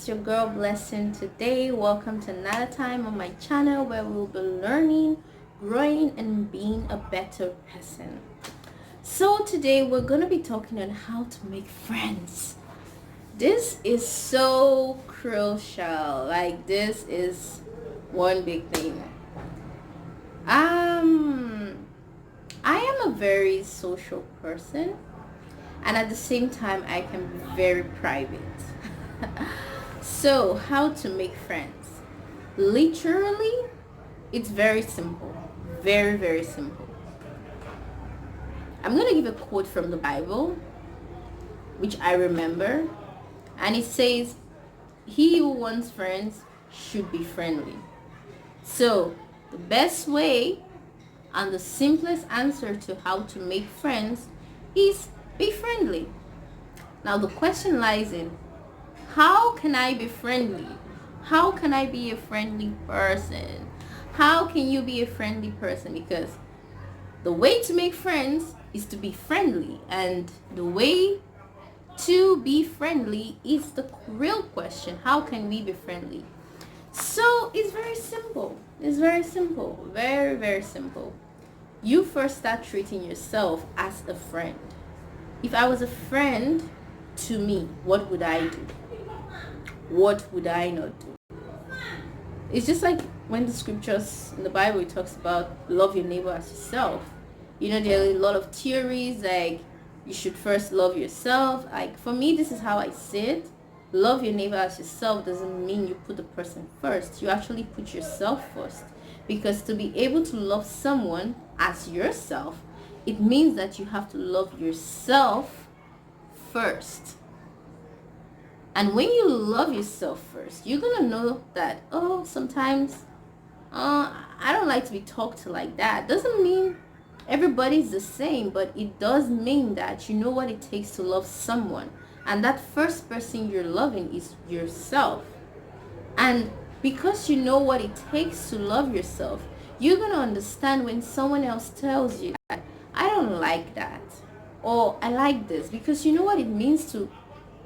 it's your girl Blessing today. Welcome to another time on my channel where we'll be learning, growing, and being a better person. So today we're going to be talking on how to make friends. This is so crucial. This is one big thing. I am a very social person, and at the same time I can be very private. So how to make friends? Literally, it's very simple. Very, very simple. I'm going to give a quote from the Bible, which I remember. And it says, he who wants friends should be friendly. So the best way and the simplest answer to how to make friends is be friendly. Now the question lies in, how can I be friendly? How can I be a friendly person? How can you be a friendly person? Because the way to make friends is to be friendly, and the way to be friendly is the real question. How can we be friendly? So it's very simple. It's very simple. Very, very simple. You first start treating yourself as a friend. If I was a friend to me, what would I do? What would I not do? It's just like when the scriptures in the Bible it talks about love your neighbor as yourself. There are a lot of theories like you should first love yourself. Like for me, this is how I see it. Love your neighbor as yourself doesn't mean you put the person first. You actually put yourself first. Because to be able to love someone as yourself, it means that you have to love yourself first. And when you love yourself first, you're going to know that, sometimes I don't like to be talked to like that. Doesn't mean everybody's the same, but it does mean that you know what it takes to love someone. And that first person you're loving is yourself. And because you know what it takes to love yourself, you're going to understand when someone else tells you that, I don't like that, or I like this, because you know what it means to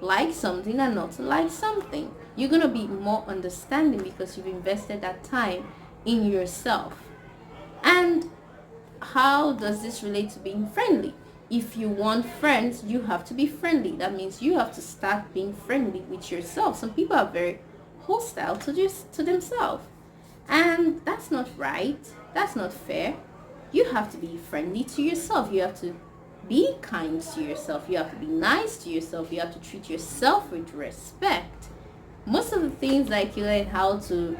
like something and not to like something. You're going to be more understanding because you've invested that time in yourself. And how does this relate to being friendly? If you want friends, you have to be friendly. That means you have to start being friendly with yourself. Some people are very hostile to themselves, and that's not right. That's not fair. You have to be friendly to yourself. You have to be kind to yourself. You have to be nice to yourself. You have to treat yourself with respect. Most of the things like you learn how to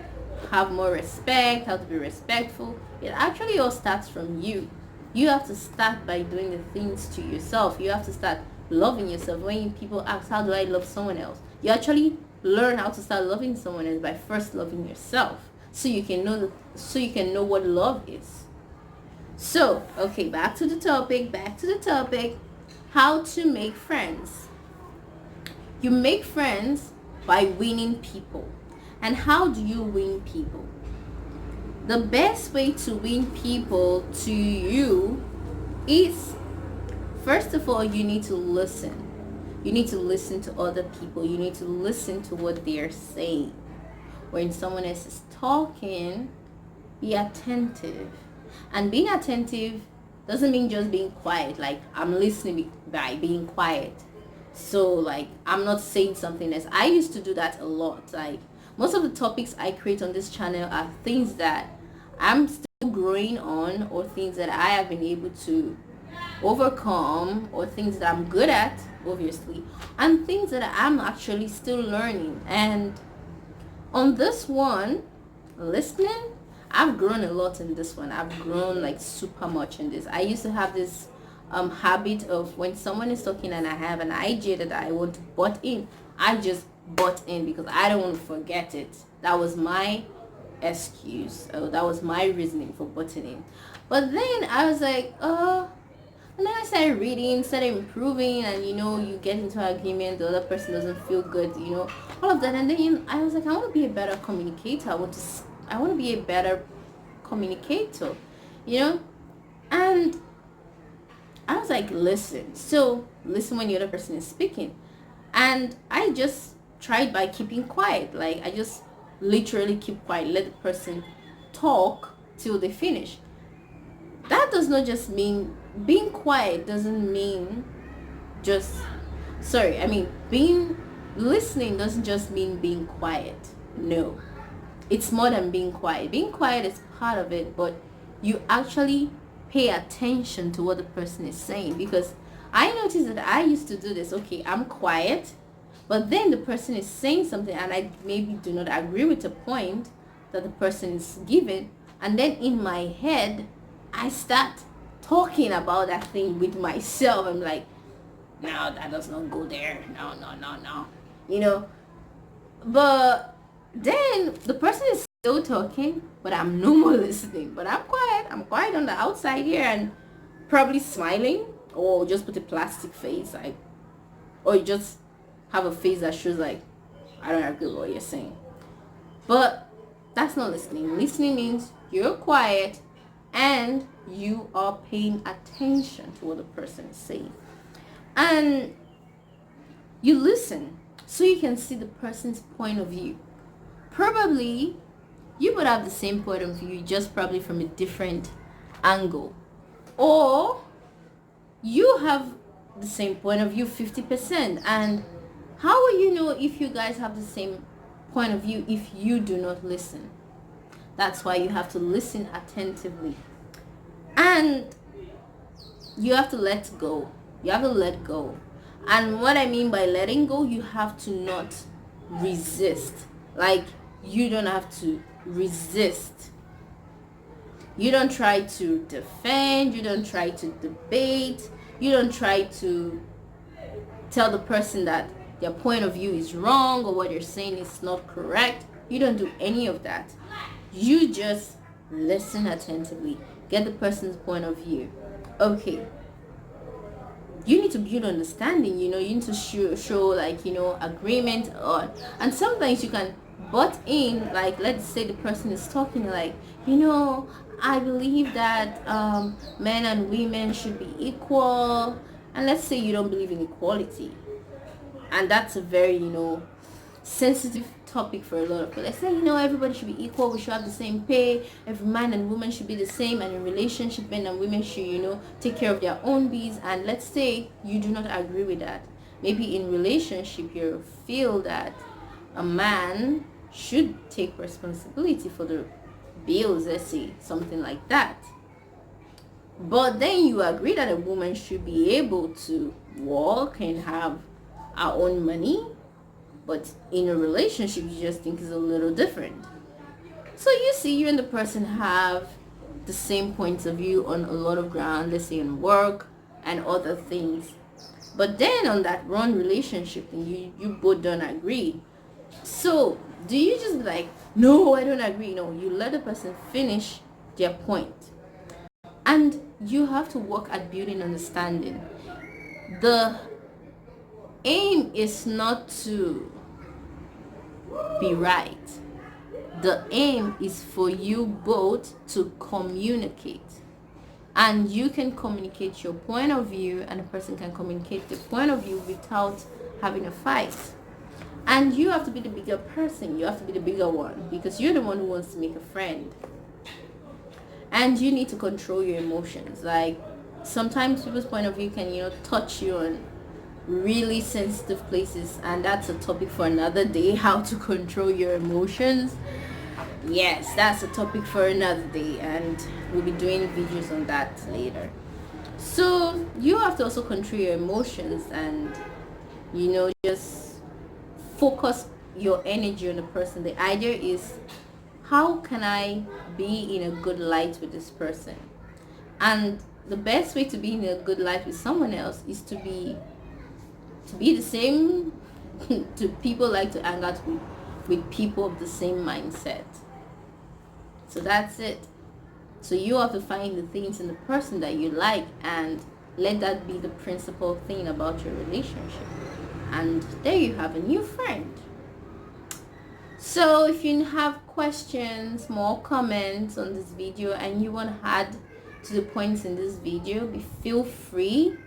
have more respect, how to be respectful, it actually all starts from you. You have to start by doing the things to yourself. You have to start loving yourself. When people ask, how do I love someone else? You actually learn how to start loving someone else by first loving yourself. So you can know what love is. So, okay, back to the topic. How to make friends. You make friends by winning people. And how do you win people? The best way to win people to you is, first of all, you need to listen. You need to listen to other people. You need to listen to what they are saying. When someone else is talking, be attentive. And being attentive doesn't mean just being quiet. Like, I'm listening by being quiet. So, like, I'm not saying something else. I used to do that a lot. Like, most of the topics I create on this channel are things that I'm still growing on, or things that I have been able to overcome, or things that I'm good at, obviously, and things that I'm actually still learning. And on this one, listening, I've grown a lot in this one. I've grown like super much in this. I used to have this habit of when someone is talking and I have an idea that I want to butt in, I just butt in because I don't want to forget it. That was my excuse. That was my reasoning for butting in. But then I was like, and then I started reading, started improving, and you get into an agreement, the other person doesn't feel good, all of that. And then I was like, I want to be a better communicator. I want to be a better communicator, and I was like, listen. So listen when the other person is speaking. And I just tried by keeping quiet. Like I just literally keep quiet, let the person talk till they finish. That does not just mean being quiet doesn't mean just being listening doesn't just mean being quiet. No, it's more than being quiet. Being quiet is part of it, but you actually pay attention to what the person is saying. Because I noticed that I used to do this. Okay, I'm quiet, but then the person is saying something and I maybe do not agree with the point that the person is giving, and then in my head I start talking about that thing with myself. I'm like, no, that does not go there. No. But then the person is still talking, but I'm no more listening. But I'm quiet. I'm quiet on the outside here and probably smiling, or just put a plastic face, like, or you just have a face that shows like, I don't agree with what you're saying. But that's not listening. Listening means you're quiet and you are paying attention to what the person is saying. And you listen so you can see the person's point of view. Probably you would have the same point of view, just probably from a different angle. Or you have the same point of view 50%. And how will you know if you guys have the same point of view if you do not listen? That's why you have to listen attentively. And you have to let go. You have to let go. And what I mean by letting go, you have to not resist. Like, you don't have to resist. You don't try to defend. You don't try to debate. You don't try to tell the person that their point of view is wrong or what you're saying is not correct. You don't do any of that. You just listen attentively. Get the person's point of view. Okay. You need to build understanding, you need to show like, agreement on, and sometimes you can butt in, like, let's say the person is talking like, I believe that men and women should be equal, and let's say you don't believe in equality, and that's a very, sensitive topic for a lot of people. Let's say, everybody should be equal, we should have the same pay, every man and woman should be the same, and in relationship, men and women should, take care of their own needs. And let's say you do not agree with that. Maybe in relationship, you feel that a man should take responsibility for the bills, let's say, something like that. But then you agree that a woman should be able to work and have her own money. But in a relationship, you just think it's a little different. So you see, you and the person have the same points of view on a lot of ground, let's say on work and other things. But then on that wrong relationship, you both don't agree. So do you just be like, no, I don't agree? No, you let the person finish their point. And you have to work at building understanding. The aim is not to be right. The aim is for you both to communicate. And you can communicate your point of view, and a person can communicate the point of view without having a fight. And you have to be the bigger person. You have to be the bigger one, because you're the one who wants to make a friend. And you need to control your emotions. Like, sometimes people's point of view can, touch you on really sensitive places, and that's a topic for another day, how to control your emotions. Yes, that's a topic for another day, and we'll be doing videos on that later. So you have to also control your emotions and just focus your energy on the person. The idea is, how can I be in a good light with this person? And the best way to be in a good light with someone else is to be the same. To people like to hang out with people of the same mindset. So that's it. So you have to find the things in the person that you like, and let that be the principal thing about your relationship. And there you have a new friend. So if you have questions, more comments on this video, and you want to add to the points in this video, feel free